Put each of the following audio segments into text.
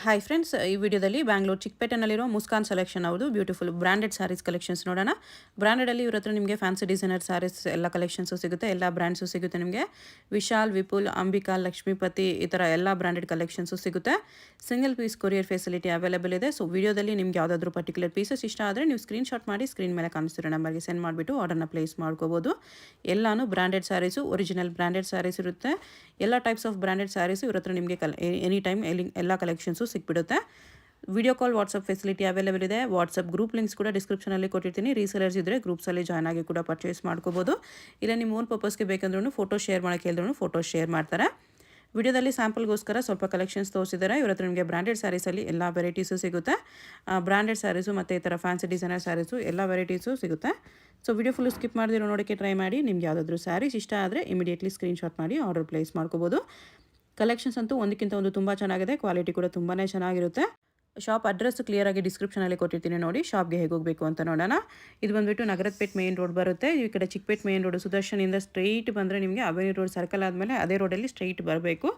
Hi friends, ಈ ವಿಡಿಯೋದಲ್ಲಿ Bangalore ಚಿಕ್ಕಪೇಟೆನಲ್ಲಿರೋ Muskan selection ಅವ್ರದ್ದು ಬ್ಯೂಟಿಫುಲ್ ಬ್ರಾಂಡೆಡ್ ಸ್ಯಾರೀಸ್ ಕಲೆಕ್ಷನ್ಸ್ ನೋಡೋಣ. ಬ್ರಾಂಡೆಡಲ್ಲಿ ಇವ್ರ ಹತ್ರ ನಿಮಗೆ ಫ್ಯಾನ್ಸಿ ಡಿಸೈನರ್ ಸ್ಯಾರೀಸ್ ಎಲ್ಲ ಕಲೆಕ್ಷನ್ಸು ಸಿಗುತ್ತೆ, ಎಲ್ಲ ಬ್ರ್ಯಾಂಡ್ಸು ಸಿಗುತ್ತೆ. ನಿಮಗೆ ವಿಶಾಲ್, ವಿಪುಲ್, ಅಂಬಿಕಾ, ಲಕ್ಷ್ಮೀಪತಿ ಈ ಥರ ಎಲ್ಲ ಬ್ರಾಂಡೆಡ್ ಕಲೆಕ್ಷನ್ಸು ಸಿಗುತ್ತೆ. Single piece courier facility available ಇದೆ. ಸೊ ವಿಡಿಯೋದಲ್ಲಿ ನಿಮ್ಗೆ ಯಾವುದಾದ್ರೂ ಪರ್ಟಿಕ್ಯುಲರ್ ಪೀಸಸ್ ಇಷ್ಟ ಆದರೆ ನೀವು ಸ್ಕ್ರೀನ್ಶಾಟ್ ಮಾಡಿ ಸ್ಕ್ರೀನ್ ಮೇಲೆ ಕಾಣಿಸ್ತಿರೋ ನಂಬರ್ಗೆ ಸೆಂಡ್ ಮಾಡಿಬಿಟ್ಟು ಆರ್ಡರ್ನ ಪ್ಲೇಸ್ ಮಾಡ್ಕೋಬೋದು. ಎಲ್ಲಾನು branded saris, original branded saris ಇರುತ್ತೆ. ಎಲ್ಲ ಟೈಪ್ಸ್ ಆಫ್ ಬ್ರಾಂಡೆಡ್ ಸ್ಯಾರೀಸು ಇವ್ರ ಹತ್ರ ನಿಮಗೆ ಎನಿ ಟೈಮ್ ಎಲ್ಲ ಕಲೆಕ್ಷನ್ಸು ಸಿಕ್ಬಿಡುತ್ತೆ. Video call, WhatsApp facility available ಇದೆ. ವಾಟ್ಸಪ್ ಗ್ರೂಪ್ ಲಿಂಕ್ಸ್ ಕೂಡ ಡಿಸ್ಕ್ರಿಪ್ಷನಲ್ಲಿ ಕೊಟ್ಟಿರ್ತೀನಿ. ರೀಸೇಲರ್ಸ್ ಇದ್ದರೆ ಗ್ರೂಪ್ಸಲ್ಲಿ ಜಾಯ್ನ್ ಆಗಿ ಕೂಡ ಪರ್ಚೇಸ್ ಮಾಡ್ಕೋಬೋದು. ಇಲ್ಲ ನಿಮ್ಮ ಓನ್ ಪರ್ಪಸ್ಗೆ ಬೇಕಂದ್ರೂ ಫೋಟೋ ಶೇರ್ ಮಾಡೋಕ್ಕೆ ಹೇಳಿದ್ರು ಫೋಟೋ ಶೇರ್ ಮಾಡ್ತಾರೆ. ವಿಡಿಯೋದಲ್ಲಿ ಸ್ಯಾಂಪಲ್ಗೋಸ್ಕರ ಸ್ವಲ್ಪ ಕಲೆಕ್ಷನ್ಸ್ ತೋರಿಸಿದ್ದಾರೆ. ಇವ್ರ ಹತ್ರ ನಿಮಗೆ ಬ್ರಾಂಡೆಡ್ ಸ್ಯಾರೀಸಲ್ಲಿ ಎಲ್ಲ ವೆರೈಟೀಸು ಸಿಗುತ್ತೆ. ಬ್ರಾಂಡೆಡ್ ಸ್ಯಾರೀಸು ಮತ್ತು ಈ ಥರ ಫ್ಯಾನ್ಸಿ ಡಿಸೈನರ್ ಸ್ಯಾರೀಸು ಎಲ್ಲ ವೆರೈಟೀಸು ಸಿಗುತ್ತೆ. ಸೊ ವಿಡಿಯೋ ಫುಲ್ಲು ಸ್ಕಿಪ್ ಮಾಡಿದಿರೋ ನೋಡೋಕ್ಕೆ ಟ್ರೈ ಮಾಡಿ. ನಿಮ್ಗೆ ಯಾವುದಾದ್ರೂ ಸ್ಯಾರೀಸ್ ಇಷ್ಟ ಆದರೆ ಇಮಿಡಿಯೇಟ್ಲಿ ಸ್ಕ್ರೀನ್ಶಾಟ್ ಮಾಡಿ ಆರ್ಡರ್ ಪ್ಲೇಸ್ ಮಾಡ್ಕೋಬೋದು. ಕಲೆಕ್ಷನ್ಸ್ ಅಂತೂ ಒಂದಕ್ಕಿಂತ ಒಂದು ತುಂಬ ಚೆನ್ನಾಗಿದೆ. ಕ್ವಾಲಿಟಿ ಕೂಡ ತುಂಬಾ ಚೆನ್ನಾಗಿರುತ್ತೆ. ಶಾಪ್ ಅಡ್ರೆಸ್ ಕ್ಲಿಯರಾಗಿ ಡಿಸ್ಕ್ರಿಪ್ಷನಲ್ಲಿ ಕೊಟ್ಟಿರ್ತೀನಿ ನೋಡಿ. ಶಾಪ್ಗೆ ಹೇಗೆ ಹೋಗಬೇಕು ಅಂತ ನೋಡೋಣ. ಇದು ಬಂದುಬಿಟ್ಟು ನಗರದಪೇಟೆ ಮೇನ್ ರೋಡ್ ಬರುತ್ತೆ. ಈ ಕಡೆ ಚಿಕ್ಕಪೇಟೆ ಮೇನ್ ರೋಡ್ ಸುದರ್ಶನಿಂದ ಸ್ಟ್ರೈಟ್ ಬಂದರೆ ನಿಮಗೆ ಅವೆನ್ಯೂ ರೋಡ್ ಸರ್ಕಲ್ ಆದಮೇಲೆ ಅದೇ ರೋಡಲ್ಲಿ ಸ್ಟ್ರೈಟ್ ಬರಬೇಕು.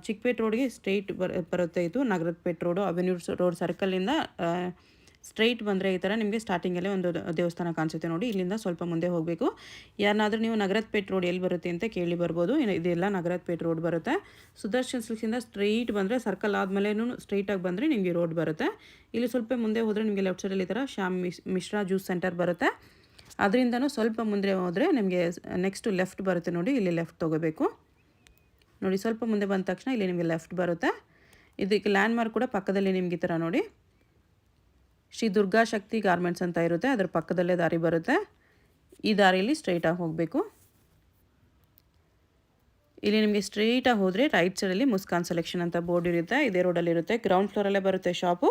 ಚಿಕ್ಕಪೇಟೆ ರೋಡ್ಗೆ ಸ್ಟ್ರೈಟ್ ಬರುತ್ತೆ. ಇದು ನಗರದಪೇಟೆ ರೋಡು ಅವೆನ್ಯೂ ರೋಡ್ ಸರ್ಕಲಿಂದ ಸ್ಟ್ರೈಟ್ ಬಂದರೆ ಈ ಥರ ನಿಮಗೆ ಸ್ಟಾರ್ಟಿಂಗಲ್ಲೇ ಒಂದು ದೇವಸ್ಥಾನ ಕಾಣಿಸುತ್ತೆ ನೋಡಿ. ಇಲ್ಲಿಂದ ಸ್ವಲ್ಪ ಮುಂದೆ ಹೋಗಬೇಕು. ಯಾರನ್ನಾದರೂ ನೀವು ನಗರದಪೇಟೆ ರೋಡ್ ಎಲ್ಲಿ ಬರುತ್ತೆ ಅಂತ ಕೇಳಿ ಬರ್ಬೋದು. ಇದೆಲ್ಲ ನಗರದಪೇಟೆ ರೋಡ್ ಬರುತ್ತೆ. ಸುದರ್ಶನ್ ಸಿಲ್ಕ್ಸಿಂದ ಸ್ಟ್ರೈಟ್ ಬಂದರೆ ಸರ್ಕಲ್ ಆದಮೇಲೆನೂ ಸ್ಟ್ರೈಟಾಗಿ ಬಂದರೆ ನಿಮಗೆ ರೋಡ್ ಬರುತ್ತೆ. ಇಲ್ಲಿ ಸ್ವಲ್ಪ ಮುಂದೆ ಹೋದರೆ ನಿಮಗೆ ಲೆಫ್ಟ್ ಸೈಡಲ್ಲಿ ಈ ಥರ ಶ್ಯಾಮ್ ಮಿಶ್ರಾ ಜ್ಯೂಸ್ ಸೆಂಟರ್ ಬರುತ್ತೆ. ಅದರಿಂದನೂ ಸ್ವಲ್ಪ ಮುಂದೆ ಹೋದರೆ ನಿಮಗೆ ನೆಕ್ಸ್ಟು ಲೆಫ್ಟ್ ಬರುತ್ತೆ ನೋಡಿ. ಇಲ್ಲಿ ಲೆಫ್ಟ್ ತೊಗೋಬೇಕು ನೋಡಿ. ಸ್ವಲ್ಪ ಮುಂದೆ ಬಂದ ತಕ್ಷಣ ಇಲ್ಲಿ ನಿಮಗೆ ಲೆಫ್ಟ್ ಬರುತ್ತೆ. ಇದಕ್ಕೆ ಲ್ಯಾಂಡ್ ಮಾರ್ಕ್ ಕೂಡ ಪಕ್ಕದಲ್ಲಿ ನಿಮ್ಗೆ ಈ ಥರ ನೋಡಿ ಶ್ರೀ ದುರ್ಗಾ ಶಕ್ತಿ ಗಾರ್ಮೆಂಟ್ಸ್ ಅಂತ ಇರುತ್ತೆ. ಅದರ ಪಕ್ಕದಲ್ಲೇ ದಾರಿ ಬರುತ್ತೆ. ಈ ದಾರಿಯಲ್ಲಿ ಸ್ಟ್ರೈಟಾಗಿ ಹೋಗಬೇಕು. ಇಲ್ಲಿ ನಿಮಗೆ ಸ್ಟ್ರೈಟಾಗಿ ಹೋದರೆ ರೈಟ್ ಸೈಡಲ್ಲಿ ಮುಸ್ಕಾನ್ ಸೆಲೆಕ್ಷನ್ ಅಂತ ಬೋರ್ಡ್ ಇರುತ್ತೆ. ಇದೇ ರೋಡಲ್ಲಿರುತ್ತೆ. ಗ್ರೌಂಡ್ ಫ್ಲೋರಲ್ಲೇ ಬರುತ್ತೆ ಶಾಪು.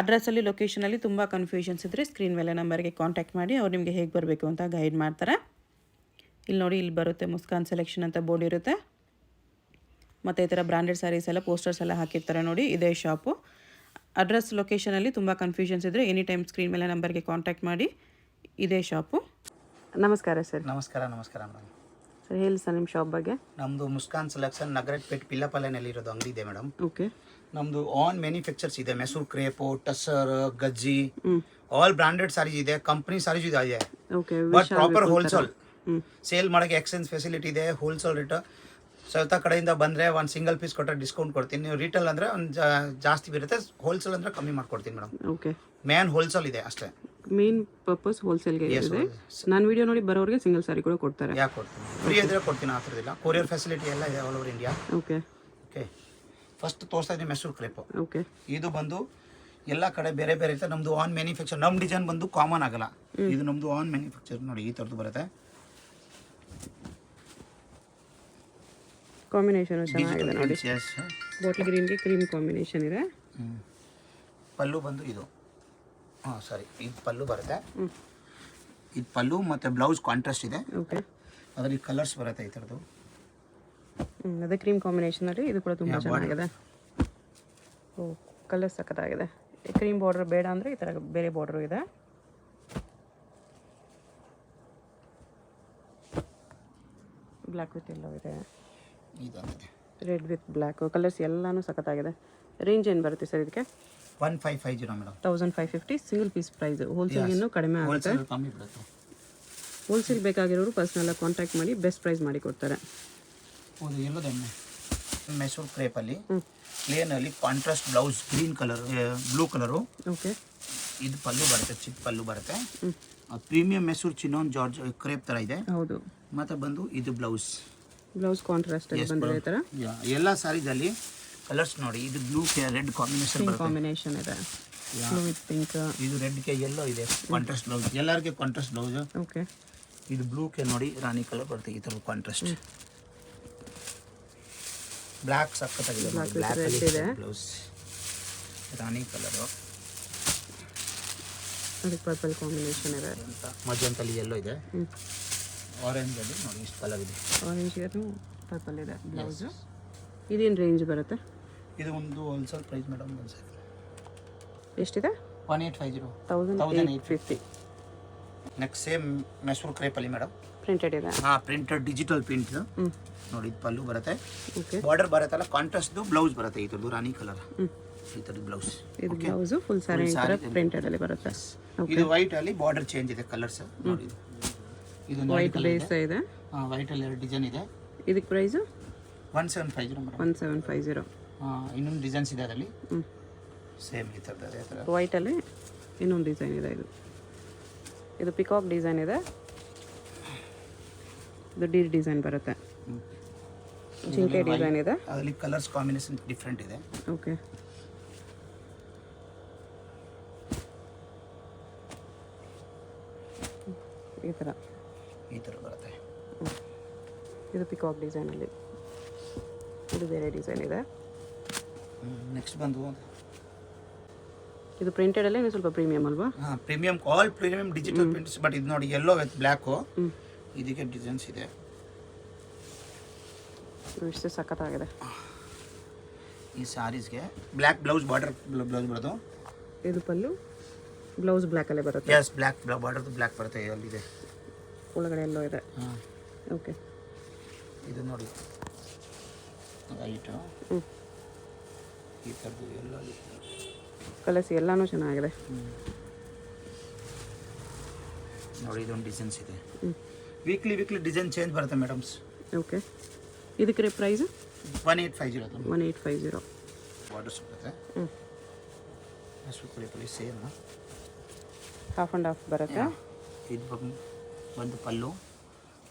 ಅಡ್ರೆಸ್ಸಲ್ಲಿ ಲೊಕೇಶನಲ್ಲಿ ತುಂಬ ಕನ್ಫ್ಯೂಷನ್ಸ್ ಇದ್ದರೆ ಸ್ಕ್ರೀನ್ ಮೇಲೆ ನಂಬರ್ಗೆ ಕಾಂಟ್ಯಾಕ್ಟ್ ಮಾಡಿ ಅವ್ರು ನಿಮಗೆ ಹೇಗೆ ಬರಬೇಕು ಅಂತ ಗೈಡ್ ಮಾಡ್ತಾರೆ. ಇಲ್ಲಿ ನೋಡಿ, ಇಲ್ಲಿ ಬರುತ್ತೆ ಮುಸ್ಕಾನ್ ಸೆಲೆಕ್ಷನ್ ಅಂತ ಬೋರ್ಡ್ ಇರುತ್ತೆ. ಮತ್ತು ಈ ಥರ ಬ್ರಾಂಡೆಡ್ ಸ್ಯಾರೀಸ್ ಎಲ್ಲ ಪೋಸ್ಟರ್ಸ್ ಎಲ್ಲ ಹಾಕಿರ್ತಾರೆ ನೋಡಿ. ಇದೇ ಶಾಪು. ಅಡ್ರೆಸ್ ಲೊಕೇಶನಲ್ಲಿ ತುಂಬ ಕನ್ಫ್ಯೂಷನ್ಸ್ ಇದ್ದರೆ ಎನಿ ಟೈಮ್ ಸ್ಕ್ರೀನ್ ಮೇಲೆ ನಂಬರ್ಗೆ ಕಾಂಟ್ಯಾಕ್ಟ್ ಮಾಡಿ. ಇದೇ ಶಾಪು. ನಮಸ್ಕಾರ ಸರ್. ನಮಸ್ಕಾರ ಮೇಡಮ್. ಸರ್ ಹೇಳಿ ಸರ್ ನಿಮ್ಮ ಶಾಪ್ ಬಗ್ಗೆ. ನಮ್ಮದು ಮುಸ್ಕಾನ್ ಸೆಲೆಕ್ಷನ್ ನಗರಪೇಟೆ ಪಿಲ್ಲಪಲ್ಲೆನಲ್ಲಿ ಇರೋದು ಅಂಗಡಿ ಇದೆ ಮೇಡಮ್. ಓಕೆ. ನಮ್ಮದು ಆನ್ ಮ್ಯಾನುಫ್ಯಾಕ್ಚರ್ಸ್ ಇದೆ. Mysore crepe, tussar, gaji, all branded saris ಇದೆ. ಕಂಪ್ನಿ ಸಾರೀಸ್ ಇದೆ. Okay. But proper wholesale sale ಮಾಡೋಕ್ಕೆ ಎಕ್ಸ್ಚೇಂಜ್ ಫೆಸಿಲಿಟಿ ಇದೆ. ಹೋಲ್ಸೇಲ್ ರೇಟ್ ಸವಿತಾ ಕಡೆಯಿಂದ ಬಂದರೆ ಒಂದು ಸಿಂಗಲ್ ಪೀಸ್ ಕೊಟ್ಟರೆ ಡಿಸ್ಕೌಂಟ್ ಕೊಡ್ತೀನಿ. ನೀವು ರಿಟೇಲ್ ಅಂದರೆ ಒಂದು ಜಾಸ್ತಿ ಬರುತ್ತೆ. ಹೋಲ್ಸೇಲ್ ಅಂದರೆ ಕಮ್ಮಿ ಮಾಡ್ಕೊಡ್ತೀನಿ ಮೇಡಮ್. ಓಕೆ. ಮೇನ್ ಹೋಲ್ಸೇಲ್ ಇದೆ ಅಷ್ಟೇ. ಮೇನ್ ಪರ್ಪಸ್ ಹೋಲ್ಸೇಲ್ಗೆ ಇದೆ. ನಾನು ವಿಡಿಯೋ ನೋಡಿ ಬರೋರಿಗೆ ಸಿಂಗಲ್ ಸಾರಿ ಕೂಡ ಕೊಡ್ತಾರೆ. ಯಾಕೆ ಕೊಡ್ತೀನಿ, ಫ್ರೀ ಇದ್ರೆ ಕೊಡ್ತೀನಿ. ಆ ಥರದಿಲ್ಲ. ಕೊರಿಯರ್ ಫೆಸಿಲಿಟಿ ಎಲ್ಲ ಇದೆ all over India. Okay. Okay. First ತೋರಿಸ್ತಾ ಇದ್ದೀನಿ ಮೆಸೂರ್ ಕ್ರೇಪು. ಓಕೆ. ಇದು ಬಂದು ಎಲ್ಲ ಕಡೆ ಬೇರೆ ಬೇರೆ ಇರುತ್ತೆ. ನಮ್ಮದು ಆನ್ ಮ್ಯಾನುಫ್ಯಾಕ್ಚರ್. ನಮ್ಮ ಡಿಸೈನ್ ಬಂದು ಕಾಮನ್ ಆಗಲ್ಲ. ಇದು ನಮ್ಮದು ಆನ್ ಮ್ಯಾನುಫ್ಯಾಕ್ಚರ್ ನೋಡಿ. ಈ ಥರದ್ದು ಬರುತ್ತೆ. ಕಾಂಬಿನೇಷನ್ ಚೆನ್ನಾಗಿದೆ ನೋಡಿ. ಬಾಟಲ್ ಗ್ರೀನ್ಗೆ ಕ್ರೀಮ್ ಕಾಂಬಿನೇಷನ್ ಇದೆ. ಪಲ್ಲು ಬಂದು ಇದು ಸಾರಿ ಇದು ಪಲ್ಲು ಬರುತ್ತೆ. ಇದು ಪಲ್ಲು ಮತ್ತು ಬ್ಲೌಸ್ ಕಾಂಟ್ರಾಸ್ಟ್ ಇದೆ. ಓಕೆ. ಅದರಲ್ಲಿ ಕಲರ್ಸ್ ಬರುತ್ತೆ ಈ ಥರದ್ದು. ಅದೇ ಕ್ರೀಮ್ ಕಾಂಬಿನೇಷನಲ್ಲಿ ಇದು ಕೂಡ ತುಂಬ ಚೆನ್ನಾಗಿದೆ. ಓ, ಕಲರ್ ಸಖತ್ತಾಗಿದೆ. ಕ್ರೀಮ್ ಬಾರ್ಡರ್ ಬೇಡ ಅಂದರೆ ಈ ಥರ ಬೇರೆ ಬಾರ್ಡರು ಇದೆ. ಬ್ಲ್ಯಾಕ್ ವಿತ್ ಎಲ್ಲೋ ಇದೆ. ಇದೊಂದಿದೆ ರೆಡ್ ವಿತ್ ಬ್ಲ್ಯಾಕ್. ಕಲರ್ಸ್ ಎಲ್ಲಾನು ಸಖತ್ತಾಗಿದೆ. ರೇಂಜ್ ಏನು ಬರುತ್ತೆ ಸರ್ ಇದಕ್ಕೆ? 1550 madam. 1550 single piece price. Wholesale ಇನ್ನೂ ಕಡಿಮೆ ಆಗುತ್ತೆ. ಕಮ್ಮಿ ಬಿಡುತ್ತೆ. ಹೋಲ್ಸೇಲ್ ಬೇಕಾಗಿರೋರು ಪರ್ಸ್ನಲ್ ಕಾಂಟ್ಯಾಕ್ಟ್ ಮಾಡಿ ಬೆಸ್ಟ್ ಪ್ರೈಸ್ ಮಾಡಿ ಕೊಡ್ತಾರೆ. ಹೌದು. ಎಲ್ಲದೊಮ್ಮೆ ಮೆಸೂರ್ ಕ್ರೇಪಲ್ಲಿ ಪ್ಲೇನಲ್ಲಿ contrast blouse green colour, blue colour. Okay. ಇದು ಪಲ್ಲು ಬರುತ್ತೆ, ಚಿಕ್ಕ ಪಲ್ಲು ಬರುತ್ತೆ. Premium Mysore chinon georgette crepe ಥರ ಇದೆ. ಹೌದು. ಮತ್ತು ಬಂದು ಇದು ಬ್ಲೌಸ್ ಕಾಂಟ್ರಾಸ್ಟ್ ಅಲ್ಲಿ ಬಂದಿದೆ ಈ ಥರ. ಎಲ್ಲ ಸಾರೀಸಲ್ಲಿ ಕಲರ್ಸ್ ನೋಡಿ. ಇದು ಬ್ಲೂ ಕೆ ರೆಡ್ ಕಾಂಬಿನೇಷನ್ ಇದೆ. Blue with pink. ಇದು ರೆಡ್ ಕೆ ಯೆಲ್ಲೋ ಇದೆ. Contrast blouse. ಎಲ್ಲರಿಗೆ ಕಾಂಟ್ರಾಸ್ಟ್ ಬ್ಲೌಸ್. ಓಕೆ. ಇದು ಬ್ಲೂ ಕೆ ನೋಡಿ ರಾಣಿ ಕಲರ್ ಬರುತ್ತೆ. ಈ ಥರ ಕಾಂಟ್ರಾಸ್ಟ್. ಬ್ಲ್ಯಾಕ್ ಸಕ್ಕತ್ತಾಗಿದೆ. ಬ್ಲ್ಯಾಕ್ ಬ್ಲೌಸ್, ರಾಣಿ ಕಲರು. ಅದಕ್ಕೆ ಪರ್ಪಲ್ ಕಾಂಬಿನೇಷನ್ ಇದೆ. ಮಜಂತಲ್ಲಿ ಯೆಲ್ಲೋ ಇದೆ. ಆರೆಂಜಲ್ಲಿ ನೋಡಿ ಇಷ್ಟು ಕಲರ್ ಇದೆ. ಆರೆಂಜ್ ಇದೆ, ಪರ್ಪಲ್ ಇದೆ ಬ್ಲೌಸು. ಇದೇನು ರೇಂಜ್ ಬರುತ್ತೆ? ಇದು ಒಂದು ಹೋಲ್ಸೇಲ್ ಪ್ರೈಸ್ ಮೇಡಮ್. ಎಷ್ಟಿದೆ? 1850. 1850. ನೆಕ್ಸ್ಟ್ ಸೇಮ್ ಮೆಸೂರ್ ಕ್ರೇಪಲ್ಲಿ ಮೇಡಮ್. ಪ್ರಿಂಟೆಡ್ ಇದೆ. ಹಾಂ, ಪ್ರಿಂಟೆಡ್ ಡಿಜಿಟಲ್ ಪ್ರಿಂಟ್. ನೋಡಿ ಇದು ಪಲ್ಲು ಬರುತ್ತೆ. ಓಕೆ. ಬಾರ್ಡರ್ ಬರುತ್ತಲ್ಲ ಕಾಂಟ್ರಾಸ್ಟ್ದು ಬ್ಲೌಸ್ ಬರುತ್ತೆ ಈ ಥರದ್ದು ರಾಣಿ ಕಲರ್. ಈ ಥರದ್ದು ಬ್ಲೌಸ್. ಇದು ಬ್ಲೌಸು ಫುಲ್ ಸ್ಯಾರಿ ಪ್ರಿಂಟೆಡ್ ಅಲ್ಲಿ ಬರುತ್ತೆ. ಇದು ವೈಟ್ ಅಲ್ಲಿ ಬಾರ್ಡರ್ ಚೇಂಜ್ ಇದೆ ಕಲರ್ಸ್ ನೋಡಿ. ಇದು ವೈಟ್ ಬೇಸ್ ಇದೆ. ಹಾಂ, ವೈಟ್ ಅಲ್ಲಿ 2 ಡಿಸೈನ್ ಇದೆ. ಇದಕ್ಕೆ ಪ್ರೈಸು 1750 ಮೇಡಮ್. 1750. ಇನ್ನೊಂದು ಡಿಸೈನ್ಸ್ ಇದೆ ಅದರಲ್ಲಿ. ಸೇಮ್ ಈ ಥರದ್ದು ಅದೇ ಥರ ವೈಟಲ್ಲಿ ಇನ್ನೊಂದು ಡಿಸೈನ್ ಇದೆ. ಇದು ಪಿಕಾಕ್ ಡಿಸೈನ್ ಇದೆ. ಇದು ಡಿ ಡಿಸೈನ್ ಬರುತ್ತೆ. ಜಿಂಕೆ ಡಿಸೈನ್ ಇದೆ. ಅದರಲ್ಲಿ ಕಲರ್ಸ್ ಕಾಂಬಿನೇಷನ್ ಡಿಫ್ರೆಂಟ್ ಇದೆ. ಓಕೆ. ಈ ಥರ ಬರುತ್ತೆ. ಇದು ಪಿಕಾಕ್ ಡಿಸೈನಲ್ಲಿ. ಇದು ಬೇರೆ ಡಿಸೈನ್ ಇದೆ. ನೆಕ್ಸ್ಟ್ ಬಂದು ಇದು ಪ್ರಿಂಟೆಡಲ್ಲೇ ಸ್ವಲ್ಪ ಪ್ರೀಮಿಯಮ್ ಅಲ್ವಾ? ಹಾಂ, premium, all premium digital prints. But ಇದು ನೋಡಿ ಯೆಲ್ಲೋ ವಿತ್ ಬ್ಲ್ಯಾಕು. ಇದಕ್ಕೆ ಡಿಸೈನ್ಸ್ ಇದೆ. ಇಷ್ಟು ಸಖತ್ತಾಗಿದೆ. ಈ ಸ್ಯಾರೀಸ್ಗೆ ಬ್ಲ್ಯಾಕ್ ಬ್ಲೌಸ್ ಬಾರ್ಡರ್ ಬ್ಲೌಸ್ ಬರೋದು. ಇದು ಪಲ್ಲು, ಬ್ಲೌಸ್ ಬ್ಲ್ಯಾಕಲ್ಲೇ ಬರುತ್ತೆ. ಎಸ್, ಬ್ಲ್ಯಾಕ್ ಬಾರ್ಡರ್ದು ಬ್ಲ್ಯಾಕ್ ಬರುತ್ತೆ. ಅಲ್ಲಿದೆ ಒಳಗಡೆ ಎಲ್ಲೋ ಇದೆ. ಹಾಂ, ಓಕೆ. ಇದು ನೋಡಿ ವೈಟು, ಈ ಥರದ್ದು ಎಲ್ಲೋ ಕಲರ್ಸ್ ಎಲ್ಲನೂ ಚೆನ್ನಾಗಿದೆ. ನೋಡಿ ಇದೊಂದು ಡಿಸೈನ್ಸ್ ಇದೆ. ವೀಕ್ಲಿ ಡಿಸೈನ್ ಚೇಂಜ್ ಬರುತ್ತೆ ಮೇಡಮ್ಸ್. ಓಕೆ. ಇದಕ್ಕೆ ಪ್ರೈಸು 1850. 1850. ಬಾರ್ಡರ್ಸ್ ಬರುತ್ತೆ. ಪುಳಿ ಸೇಮ್ ಹಾಫ್ ಆ್ಯಂಡ್ ಹಾಫ್ ಬರುತ್ತೆ. ಇದು ಒಂದು ಪಲ್ಲು,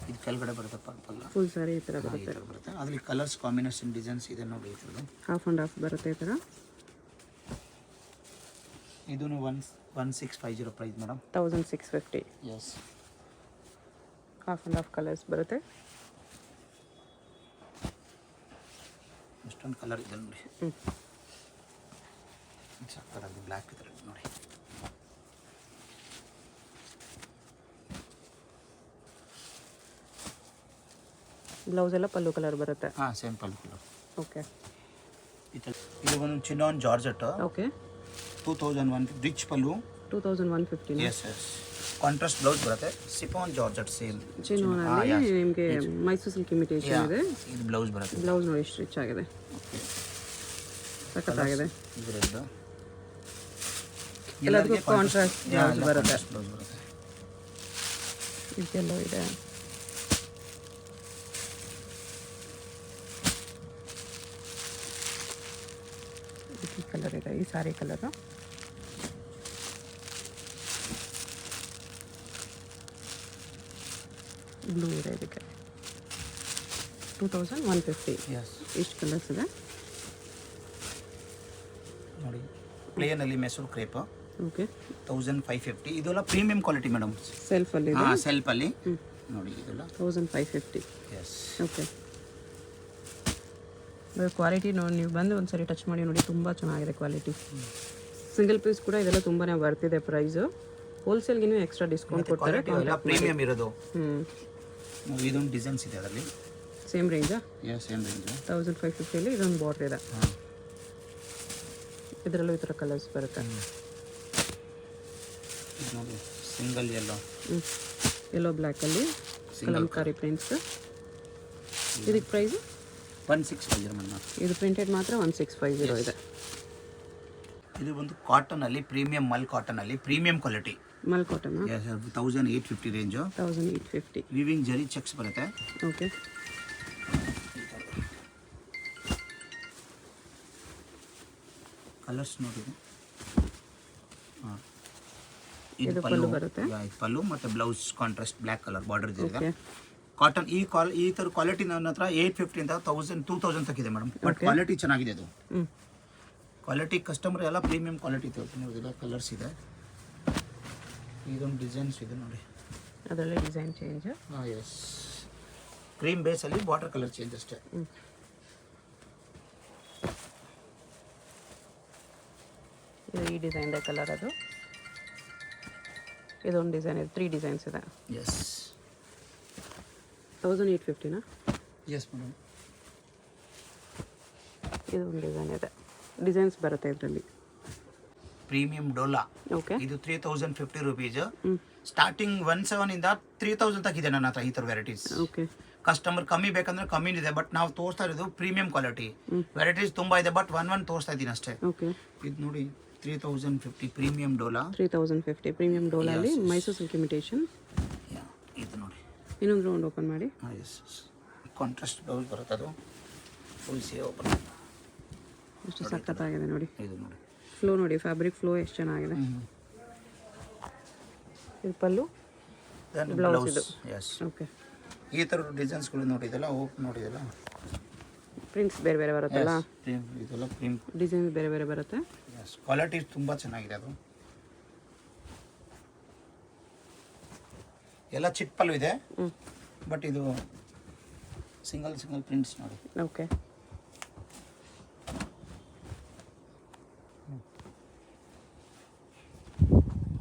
ಇದು ಕೆಳಗಡೆ ಬರುತ್ತೆ ಪಲ್ಲು. ಫುಲ್ ಸಾರಿ ಈ ಥರ ಬರುತ್ತೆ. ಅದರಲ್ಲಿ ಕಲರ್ಸ್ ಕಾಂಬಿನೇಷನ್ ಡಿಸೈನ್ಸ್ ಇದೆ ನೋಡಿ. ಈ ಥರದ್ದು ಹಾಫ್ ಆ್ಯಂಡ್ ಹಾಫ್ ಬರುತ್ತೆ ಈ ಥರ. ಇದೂ 1650 price madam. 1650. Yes. Half and half colours ಬರುತ್ತೆ. ಇಷ್ಟೊಂದು ಕಲರ್ ಇದೆ ನೋಡಿ. ಸಕ್ಕತ್ತಾಗಿ ಬ್ಲ್ಯಾಕ್ ಇದೆ ನೋಡಿ. ಬ್ಲೌಸ್ ಎಲ್ಲ ಪಲ್ಲು ಕಲರ್ ಬರುತ್ತೆ. ಹಾಂ, ಸೇಮ್ ಪಲ್ಲು ಕಲರ್. ಓಕೆ. ಇದು ಒಂದು chinon georgette. Okay. 2001 rich pallu. 2150. Yes. Contrast blouse ಬರುತ್ತೆ. Chiffon georgette same. ಚಿನ್ನೋನಲ್ಲಿ ನಿಮಗೆ ಮೈಸೂರು ಸಿಲ್ಕ್ ಇಮಿಟೇಷನ್ ಇದೆ. ಇದು ಬ್ಲೌಸ್ ಬರುತ್ತೆ. ಬ್ಲೌಸ್ ನೋಡಿ ಎಷ್ಟು ರಿಚ್ ಆಗಿದೆ. ಸಖತ್ತಾಗಿದೆ. ಇದರದ್ದು ಎಲ್ಲದಕ್ಕೂ ಕಾಂಟ್ರಾಸ್ಟ್ ಬ್ಲೌಸ್ ಬರುತ್ತೆ. ಬ್ಲೌಸ್ ಬರುತ್ತೆ. ಇದೆಲ್ಲೋ ಇದೆ. ಈ ಕಲರ್ ಇದೆ, ಈ ಸಾರಿ ಕಲರು. ಬ್ಲೂ ಇದೆ. ಇದಕ್ಕೆ 2150. ಎಸ್. ಎಷ್ಟು ಕಲರ್ಸ್ ಇದೆ ನೋಡಿ. ಪ್ಲೇನಲ್ಲಿ ಮೆಸೂರ್ ಕ್ರೇಪ್. ಓಕೆ. 1550. ಇದೆಲ್ಲ ಪ್ರೀಮಿಯಂ ಕ್ವಾಲಿಟಿ ಮೇಡಮ್. ಸೆಲ್ಫಲ್ಲಿ ಇದೆ. ಹಾಂ, ಸೆಲ್ಫಲ್ಲಿ ನೋಡಿ. ಇದೆಲ್ಲ 1550. ಎಸ್. ಓಕೆ. ಕ್ವಾಲಿಟಿ ನೋಡಿ, ನೀವು ಬಂದು ಒಂದ್ಸರಿ ಟಚ್ ಮಾಡಿ ನೋಡಿ, ತುಂಬ ಚೆನ್ನಾಗಿದೆ ಕ್ವಾಲಿಟಿ. ಸಿಂಗಲ್ ಪೀಸ್ ಕೂಡ ಇದೆಲ್ಲ ತುಂಬಾ ಬರ್ತಿದೆ ಪ್ರೈಸು. ಹೋಲ್ಸೇಲ್ಗೆ ನೀವು ಎಕ್ಸ್ಟ್ರಾ ಡಿಸ್ಕೌಂಟ್ ಕೊಡ್ತಾರೆ. ಪ್ರೀಮಿಯಂ ಇರೋದು. ಇದೊಂದು ಡಿಸೈನ್ಸ್ ಇದೆ ಅದರಲ್ಲಿ. ಸೇಮ್ ರೇಂಜಾ? Yes, same range. 1550ಅಲ್ಲಿ ಇದೊಂದು ಬಾರ್ಡರ್ ಇದೆ. ಇದರಲ್ಲೂ ಈ ಥರ ಕಲರ್ಸ್ ಬರುತ್ತೆ. ನೋಡಿ, ಸಿಂಗಲ್ ಯೆಲ್ಲೋ. ಯೆಲ್ಲೋ ಬ್ಲ್ಯಾಕಲ್ಲಿ ಕಲಂಕಾರಿ ಪ್ರಿಂಟ್ಸ್. ಇದಕ್ಕೆ ಪ್ರೈಸು 1650 ಮೇಡಮ್. ಇದು ಪ್ರಿಂಟೆಡ್ ಮಾತ್ರ 1650 ಇದೆ. ಇದು ಒಂದು ಕಾಟನ್ ಅಲ್ಲಿ ಪ್ರೀಮಿಯಂ ಮಲ್ ಕಾಟನ್ ಅಲ್ಲಿ premium quality. Mul cotton 1850 range. 1850. Weaving zari checks ಬರುತ್ತೆ. ಓಕೆ. ಕಲರ್ಸ್ ನೋಡಿ. ಹಾಂ, ಇದು ಪಲ್ಲು ಬರುತ್ತೆ. ಇದು ಪಲ್ಲು ಮತ್ತು blouse contrast black colour border ಇದೆ. ಓಕೆ. ಕಾಟನ್ ಈ ಥರ ಕ್ವಾಲಿಟಿ ನನ್ನ ಹತ್ರ 850 ಇಂದ 2000 ತಕ್ಕಿದೆ ಮೇಡಮ್. ಬಟ್ ಕ್ವಾಲಿಟಿ ಚೆನ್ನಾಗಿದೆ. ಅದು ಕ್ವಾಲಿಟಿ ಕಸ್ಟಮರ್ ಎಲ್ಲ ಪ್ರೀಮಿಯಂ ಕ್ವಾಲಿಟಿ ತಗೊಳ್ತೀನಿ. ಕಲರ್ಸ್ ಇದೆ. ಇದೊಂದು ಡಿಸೈನ್ಸ್ ಇದೆ ನೋಡಿ. ಅದರಲ್ಲಿ ಡಿಸೈನ್ ಚೇಂಜ್. ಹಾಂ, ಎಸ್. ಕ್ರೀಮ್ ಬೇಸಲ್ಲಿ ವಾಟರ್ ಕಲರ್ ಚೇಂಜ್ ಅಷ್ಟೇ. ಇದು ಈ ಡಿಸೈನ್ದ ಕಲರ್. ಅದು ಇದೊಂದು ಡಿಸೈನ್ ಇದೆ. 3 ಡಿಸೈನ್ಸ್ ಇದೆ. ಎಸ್. 1850ನಾ? Yes madam. ಇದೊಂದು ಡಿಸೈನ್ ಇದೆ. ಡಿಸೈನ್ಸ್ ಬರುತ್ತೆ ಇದರಲ್ಲಿ. ಪ್ರೀಮಿಯಂ ಡೋಲಾ. ಓಕೆ. ಇದು 3050 ರುಪೀಸ್. ಸ್ಟಾರ್ಟಿಂಗ್ 17 ಇಂದ 3000 ತಕ್ ಇದೆ ನನ್ನ ಹತ್ರ ಈ ಥರ ವೆರೈಟೀಸ್. ಓಕೆ. ಕಸ್ಟಮರ್ ಕಮ್ಮಿ ಬೇಕಂದ್ರೆ ಕಮ್ಮಿ ಇದೆ, ಬಟ್ ನಾವು ತೋರಿಸ್ತಾ ಇರೋದು ಪ್ರೀಮಿಯಂ ಕ್ವಾಲಿಟಿ. ವೆರೈಟೀಸ್ ತುಂಬಾ ಇದೆ, ಬಟ್ ಒನ್ ತೋರಿಸ್ತಾ ಇದ್ದೀನಿ ಅಷ್ಟೇ. ಓಕೆ. ಇದು ನೋಡಿ 3050 ಪ್ರೀಮಿಯಂ ಡೋಲಾ. 3050 ಪ್ರೀಮಿಯಂ ಡೋಲಲ್ಲಿ ಮೈಸೂರು ಸಿಲ್ಕ್ ಇಮಿಟೇಷನ್. ಇದು ನೋಡಿ, ಇನ್ನೊಂದು ರೌಂಡ್ ಓಪನ್ ಮಾಡಿ. ಎಸ್, ಕಾಂಟ್ರಾಸ್ಟ್ ಬ್ಲೌಸ್ ಬರುತ್ತೆ, ಅದು ಫುಲ್ ಸಿ ಓಪನ್. ಎಷ್ಟು ಸಖತ್ತಾಗಿದೆ ನೋಡಿ. ಇದು ನೋಡಿ ಫ್ಲೋ ನೋಡಿ, ಫ್ಯಾಬ್ರಿಕ್ ಫ್ಲೋ ಎಷ್ಟು ಚೆನ್ನಾಗಿದೆ. ಇದು ಪಲ್ಲು, ಬ್ಲೌಸ್ ಇದು. ಎಸ್. ಓಕೆ. ಈ ಥರ ಡಿಸೈನ್ಸ್ಗಳು ನೋಡಿದಲ್ಲ, ಓಪನ್ ನೋಡಿದಲ್ಲ, ಪ್ರಿಂಟ್ಸ್ ಬೇರೆ ಬೇರೆ ಬರುತ್ತಲ್ಲ, ಇದೆಲ್ಲ ಪ್ರಿಂಟ್ ಡಿಸೈನ್ಸ್ ಬೇರೆ ಬೇರೆ ಬರುತ್ತೆ. ಎಸ್, ಕ್ವಾಲಿಟಿ ತುಂಬ ಚೆನ್ನಾಗಿದೆ. ಅದು ಎಲ್ಲ ಚಿಟ್ ಪಲ್ಲು ಇದೆ, ಬಟ್ ಇದು ಸಿಂಗಲ್ ಪ್ರಿಂಟ್ಸ್ ನೋಡಿ. ಓಕೆ.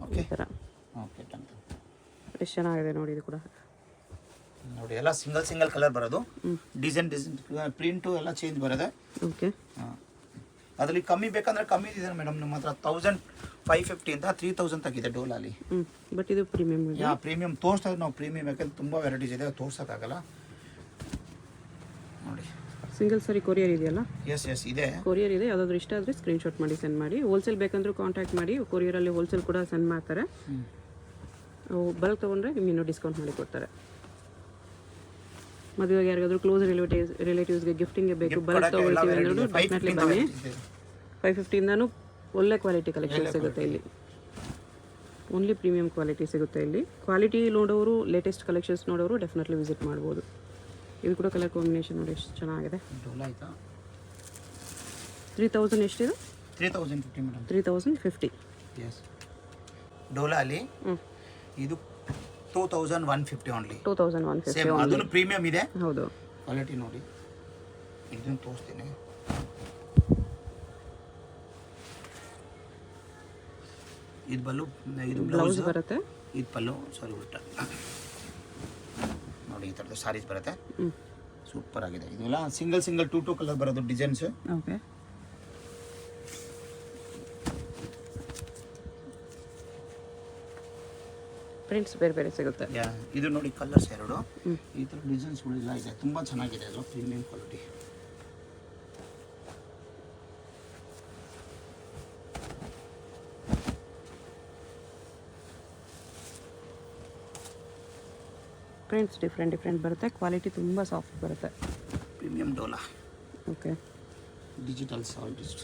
ಓಕೆ ಈ ಥರ ಓಕೆ ಡನ್. ಎಷ್ಟು ಚೆನ್ನಾಗಿದೆ ನೋಡಿ. ಇದು ಕೂಡ ನೋಡಿ, ಎಲ್ಲ ಸಿಂಗಲ್ ಕಲರ್ ಬರೋದು. ಡಿಸೈನ್ ಪ್ರಿಂಟು ಎಲ್ಲ ಚೇಂಜ್ ಬರೋದೆ. ಓಕೆ. ಅದರಲ್ಲಿ ಕಮ್ಮಿ ಬೇಕಂದ್ರೆ ಕಮ್ಮಿ ಇದೆ ಮೇಡಮ್. ನಮ್ಮ ಹತ್ರ 1550 ಇಂದ 3000 ತಗಿದೆ ಡೋಲಾಲಿ. ಬಟ್ ಇದು ಪ್ರೀಮಿಯಂ ಇದೆ. ಪ್ರೀಮಿಯಂ ತೋರಿಸ್ತಾ ಇದ್ದೀವಿ ನಾವು. ಪ್ರೀಮಿಯಂ ಯಾಕಂದ್ರೆ ತುಂಬ ವೆರೈಟೀಸ್ ಇದೆ, ತೋರ್ಸೋಕ್ಕಾಗಲ್ಲ ನೋಡಿ. ಸಿಂಗಲ್ ಸರಿ ಕೊರಿಯರ್ ಇದೆಯಲ್ಲ? ಎಸ್ ಇದೆ, ಕೊರಿಯರ್ ಇದೆ. ಯಾವುದಾದ್ರೂ ಇಷ್ಟ ಆದರೆ ಸ್ಕ್ರೀನ್ಶಾಟ್ ಮಾಡಿ ಸೆಂಡ್ ಮಾಡಿ. ಹೋಲ್ಸೇಲ್ ಬೇಕಂದ್ರೂ ಕಾಂಟ್ಯಾಕ್ಟ್ ಮಾಡಿ, ಕೊರಿಯರಲ್ಲಿ ಹೋಲ್ಸೇಲ್ ಕೂಡ ಸೆಂಡ್ ಮಾಡ್ತಾರೆ. ಬಲ್ಕ್ ತೊಗೊಂಡ್ರೆ ನಿಮ್ಗೆ ಇನ್ನೂ ಡಿಸ್ಕೌಂಟ್ ಮಾಡಿ ಕೊಡ್ತಾರೆ. ಮದುವೆಗೆ ಯಾರಿಗಾದ್ರೂ ಕ್ಲೋಸ್ ರಿಲೇಟಿವ್ಸ್ಗೆ ಗಿಫ್ಟಿಂಗ್ಗೆ ಬೇಕು, ಬಲ್ಕ್ ತೊಗೊಳ್ತೀವಿ ಅಂದ್ರೂ ಡೆಫಿನೆಟ್ಲಿ ಬನ್ನಿ. 550ಇಂದನೂ ಒಳ್ಳೆ ಕ್ವಾಲಿಟಿ ಕಲೆಕ್ಷನ್ ಸಿಗುತ್ತೆ ಇಲ್ಲಿ. ಓನ್ಲಿ ಪ್ರೀಮಿಯಂ ಕ್ವಾಲಿಟಿ ಸಿಗುತ್ತೆ ಇಲ್ಲಿ. ಕ್ವಾಲಿಟಿ ನೋಡೋರು, ಲೇಟೆಸ್ಟ್ ಕಲೆಕ್ಷನ್ಸ್ ನೋಡೋರು ಡೆಫಿನೆಟ್ಲಿ ವಿಸಿಟ್ ಮಾಡ್ಬೋದು. ಇದು ಕೂಡ ಕಲರ್ ಕಾಂಬಿನೇಷನ್ ನೋಡಿ ಎಷ್ಟು ಚೆನ್ನಾಗಿದೆ. ಡೋಲಾ ಆಯ್ತಾ? 3000 ಎಷ್ಟಿದೆ? 3050 ಮೇಡಮ್. 3050. ಎಸ್. ಡೋಲಾಲಿ ಇದು 2150 ಓನ್ಲಿ. 2150 ಸೇಮ್, ಅದನ್ನು ಪ್ರೀಮಿಯಂ ಇದೆ. ಹೌದು. ಕ್ವಾಲಿಟಿ ನೋಡಿ, ಇದನ್ನು ತೋರಿಸ್ತೀನಿ. ಇದು ಬಲ್ಲು, ಇದು ಬ್ಲೌಸ್ ಬರುತ್ತೆ. ಇದು ಪಲ್ಲು, ಸಾರಿ ಉಲ್ಟ ನೋಡಿ. ಈ ಥರದ ಸಾರೀಸ್ ಬರುತ್ತೆ, ಸೂಪರ್ ಆಗಿದೆ. ಇದೆಲ್ಲ ಸಿಂಗಲ್ 2 ಕಲರ್ ಬರೋದು ಡಿಸೈನ್ಸ್. ಓಕೆ. ಪ್ರಿಂಟ್ಸ್ ಬೇರೆ ಬೇರೆ ಸಿಗುತ್ತೆ. ಇದು ನೋಡಿ ಕಲರ್ಸ್ ಎರಡು. ಈ ಥರ ಡಿಸೈನ್ಸ್ಗಳು ಎಲ್ಲ ಇದೆ, ತುಂಬ ಚೆನ್ನಾಗಿದೆ. ಅದು ಪ್ರೀಮಿಯಂ ಕ್ವಾಲಿಟಿ. ಪ್ರಿಂಟ್ಸ್ ಡಿಫ್ರೆಂಟ್ ಬರುತ್ತೆ. ಕ್ವಾಲಿಟಿ ತುಂಬ ಸಾಫ್ಟ್ ಬರುತ್ತೆ. Premium dola. Okay. Digital salt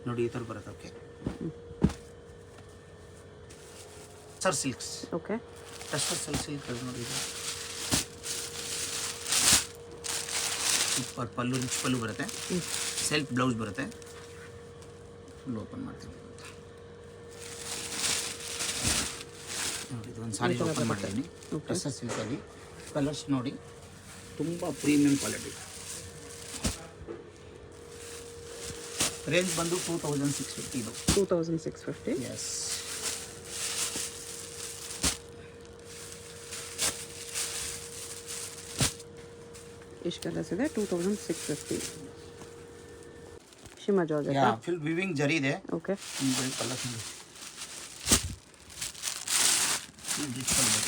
ನೋಡಿ, ಈ ಥರ ಬರುತ್ತೆ. Okay. Tussar silks. Okay. Tussar silk ನೋಡಿ. ಸೂಪರ್ ಪಲ್ಲು, ರಿಚ್ ಪಲ್ಲು ಬರುತ್ತೆ. ಸೆಲ್ಫ್ ಬ್ಲೌಸ್ ಬರುತ್ತೆ. ಫುಲ್ ಓಪನ್ ಮಾಡ್ತೀನಿ ನೋಡಿ. ಇದು ಒಂದು ಸಾರಿ ಓಪನ್ ಮಾಡ್ತೀನಿ. ಟಸ್ಸರ್ ಸಿಲ್ಕಲ್ಲಿ ಕಲರ್ಸ್ ನೋಡಿ, ತುಂಬ ಪ್ರೀಮಿಯಂ ಕ್ವಾಲಿಟಿ. ರೇಂಜ್ ಬಂದು 2650. ಇದು 2650. ಎಸ್. ಇಷ್ಟು ಕಲರ್ಸ್ ಇದೆ. 2650. ಶಿಮಾ ಜಾರ್ಜೆಟ್. ಫುಲ್ ವಿವಿಂಗ್ ಜರಿ ಇದೆ. ಓಕೆ. ಕಲರ್ಸ್ ನೋಡಿ.